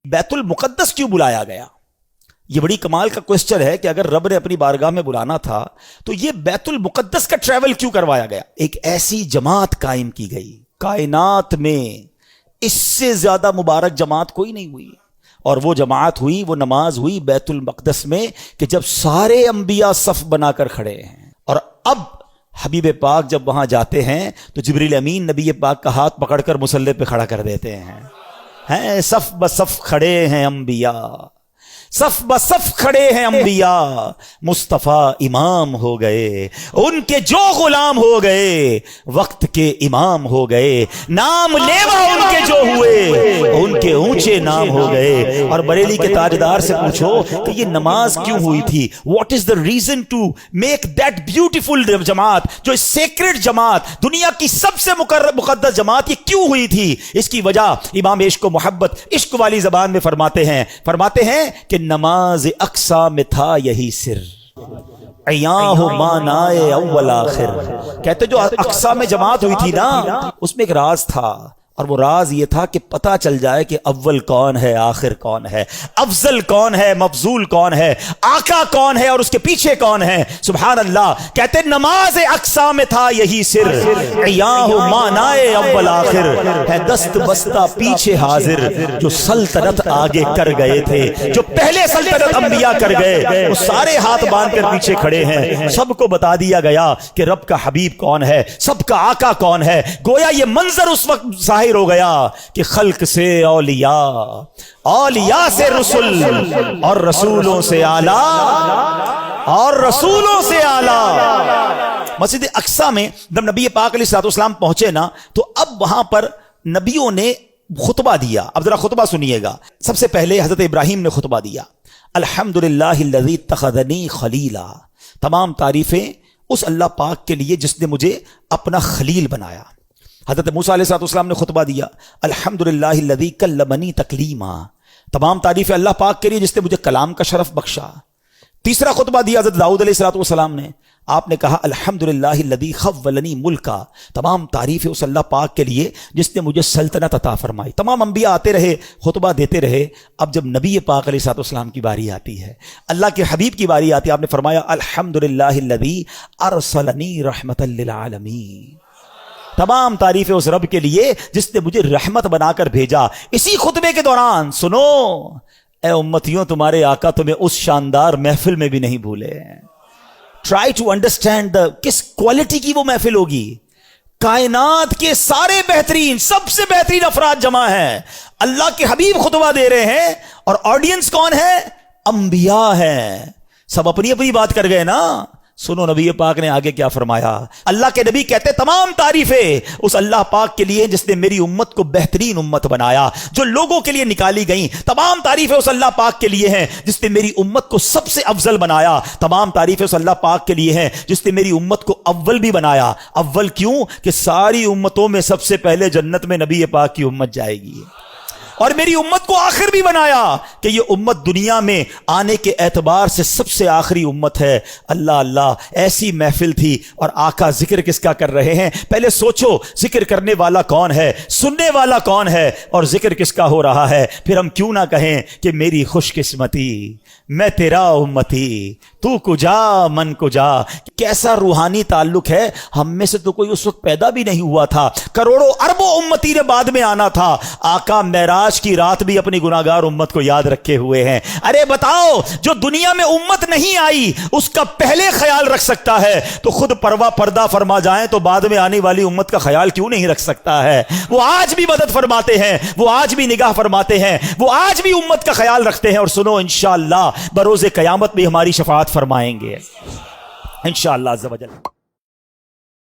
بیت المقدس کیوں بلایا گیا؟ یہ بڑی کمال کا کوسچن ہے کہ اگر رب نے اپنی بارگاہ میں بلانا تھا تو یہ بیت المقدس کا ٹریول کیوں کروایا گیا؟ ایک ایسی جماعت قائم کی گئی کائنات میں، اس سے زیادہ مبارک جماعت کوئی نہیں ہوئی، اور وہ جماعت ہوئی، وہ نماز ہوئی بیت المقدس میں کہ جب سارے انبیاء صف بنا کر کھڑے ہیں، اور اب حبیب پاک جب وہاں جاتے ہیں تو جبریل امین نبی پاک کا ہاتھ پکڑ کر مصلی پہ کھڑا کر دیتے ہیں صف بصف کھڑے ہیں انبیاء، صف بصف کھڑے ہیں انبیاء، مصطفیٰ امام ہو گئے، ان کے جو غلام ہو گئے وقت کے امام ہو گئے، نام لیوا ان کے جو ہوئے ان کے اونچے نام ہو گئے۔ اور بریلی کے تاجدار سے پوچھو کہ یہ نماز کیوں ہوئی تھی، what is the reason to make that beautiful جماعت، جو سیکرڈ جماعت، دنیا کی سب سے مقدس جماعت، یہ کیوں ہوئی تھی؟ اس کی وجہ امام عشق و محبت عشق والی زبان میں فرماتے ہیں کہ نماز اقصا میں تھا یہی سر، عیاں ہو مانائے اول آخر۔ کہتے جو اقصا میں جماعت ہوئی تھی نا، اس میں ایک راز تھا، اور وہ راز یہ تھا کہ پتہ چل جائے کہ اول کون ہے، آخر کون ہے، افضل کون ہے، مفضول کون ہے، آقا کون ہے اور اس کے پیچھے کون ہے۔ سبحان اللہ۔ کہتے نماز اقصا میں تھا یہی سر، عیاں ہو مانائے اول آخر، ہے دست بستہ پیچھے حاضر، جو سلطنت آگے کر گئے تھے، جو پہلے سلطنت انبیاء کر گئے، وہ سارے ہاتھ باندھ کر پیچھے کھڑے ہیں۔ سب کو بتا دیا گیا کہ رب کا حبیب کون ہے، سب کا آقا کون ہے۔ گویا یہ منظر اس وقت ظاہر ہو گیا کہ خلق سے اولیاء، اولیاء سے رسول، اور رسولوں سے اعلیٰ، اور رسولوں سے اعلیٰ۔ مسجد اقصی میں جب نبی پاک علیہ الصلوۃ والسلام پہنچے نا، تو اب وہاں پر نبیوں نے خطبہ دیا۔ اب ذرا خطبہ سنیے گا۔ سب سے پہلے حضرت ابراہیم نے خطبہ دیا، الحمدللہ الذی اتخذنی خلیلا، تمام تعریفیں اس اللہ پاک کے لیے جس نے مجھے اپنا خلیل بنایا۔ حضرت موسیٰ علیہ السلام نے خطبہ دیا، الحمدللہ الذی کلمنی تکلیما، تمام تعریفیں اللہ پاک کے لیے جس نے مجھے کلام کا شرف بخشا۔ تیسرا خطبہ دیا حضرت داؤد علیہ السلام نے، آپ نے کہا الحمدللہ الذی خولنی ملکا، تمام تعریفیں اس اللہ پاک کے لیے جس نے مجھے سلطنت عطا فرمائی۔ تمام انبیاء آتے رہے، خطبہ دیتے رہے۔ اب جب نبی پاک علیہ السلام کی باری آتی ہے، اللہ کے حبیب کی باری آتی ہے، آپ نے فرمایا الحمدللہ الذی ارسلنی رحمۃ للعالمین، تمام تعریفیں اس رب کے لیے جس نے مجھے رحمت بنا کر بھیجا۔ اسی خطبے کے دوران سنو اے امتیوں، تمہارے آقا تمہیں اس شاندار محفل میں بھی نہیں بھولے۔ ٹرائی ٹو انڈرسٹینڈ کس کوالٹی کی وہ محفل ہوگی۔ کائنات کے سارے بہترین، سب سے بہترین افراد جمع ہیں، اللہ کے حبیب خطبہ دے رہے ہیں، اور آڈینس کون ہے؟ انبیاء ہیں۔ سب اپنی اپنی بات کر گئے نا۔ سنو نبی پاک نے آگے کیا فرمایا۔ اللہ کے نبی کہتے تمام تعریفیں اس اللہ پاک کے لیے جس نے میری امت کو بہترین امت بنایا، جو لوگوں کے لیے نکالی گئیں۔ تمام تعریفیں اس اللہ پاک کے لیے ہیں جس نے میری امت کو سب سے افضل بنایا۔ تمام تعریفیں اس اللہ پاک کے لیے ہیں جس نے میری امت کو اول بھی بنایا۔ اول کیوں؟ کہ ساری امتوں میں سب سے پہلے جنت میں نبی پاک کی امت جائے گی، اور میری امت کو آخر بھی بنایا کہ یہ امت دنیا میں آنے کے اعتبار سے سب سے آخری امت ہے۔ اللہ اللہ، ایسی محفل تھی، اور آقا ذکر کس کا کر رہے ہیں؟ پہلے سوچو، ذکر کرنے والا کون ہے، سننے والا کون ہے، اور ذکر کس کا ہو رہا ہے؟ پھر ہم کیوں نہ کہیں کہ میری خوش قسمتی، میں تیرا امتی، تو کجا من کجا۔ کیسا روحانی تعلق ہے، ہم میں سے تو کوئی اس وقت پیدا بھی نہیں ہوا تھا، کروڑوں اربوں امتی نے بعد میں آنا تھا۔ آقا معراج کی رات بھی اپنی گناہگار امت کو یاد رکھے ہوئے ہیں۔ ارے بتاؤ، جو دنیا میں امت نہیں آئی اس کا پہلے خیال رکھ سکتا ہے تو خود پردہ فرما جائیں تو بعد میں آنے والی امت کا خیال کیوں نہیں رکھ سکتا ہے؟ وہ آج بھی مدد فرماتے ہیں، وہ آج بھی نگاہ فرماتے ہیں، وہ آج بھی امت کا خیال رکھتے ہیں، اور سنو انشاءاللہ بروز قیامت بھی ہماری شفاعت فرمائیں گے انشاءاللہ عز و جل۔